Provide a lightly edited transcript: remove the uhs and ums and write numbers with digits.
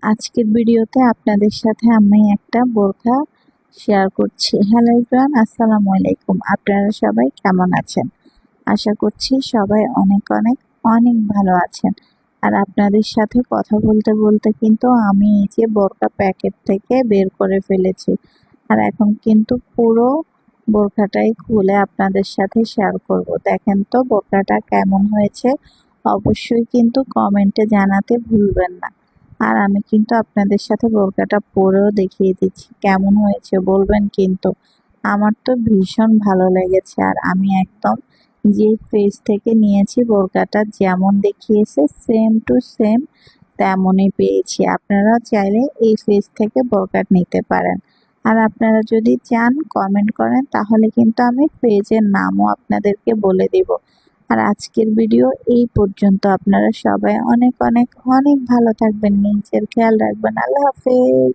আজকের ভিডিওতে আপনাদের সাথে আমি একটা বোরখা শেয়ার করছি। হ্যালো এভরিওয়ান, আসসালামু আলাইকুম। আপনারা সবাই কেমন আছেন? আশা করছি সবাই অনেক অনেক অনেক ভালো আছেন। আর আপনাদের সাথে কথা বলতে বলতে কিন্তু আমি এই যে বোরখা প্যাকেট থেকে বের করে ফেলেছি। আর এখন কিন্তু পুরো বোরখাটাই খুলে আপনাদের সাথে শেয়ার করব। দেখেন তো বোরখাটা কেমন হয়েছে, অবশ্যই কিন্তু কমেন্টে জানাতে ভুলবেন না। আর আমি কিন্তু আপনাদের সাথে বোরকাটা পরেও দেখিয়ে দিচ্ছি কেমন হয়েছে, বলবেন কিন্তু। আমার তো ভীষণ ভালো লেগেছে। আর আমি একদম যে পেজ থেকে নিয়েছি বোরকাটা যেমন দেখিয়েছে সেম টু সেম তেমনই পেয়েছি। আপনারা চাইলে এই পেজ থেকে বোরকাটা নিতে পারেন। আর আপনারা যদি চান কমেন্ট করেন, তাহলে কিন্তু আমি পেজের নামও আপনাদেরকে বলে দিব। আর আজকের ভিডিও এই পর্যন্ত। আপনারা সবাই অনেক অনেক অনেক ভালো থাকবেন, নিজের খেয়াল রাখবেন। আল্লাহ হাফেজ।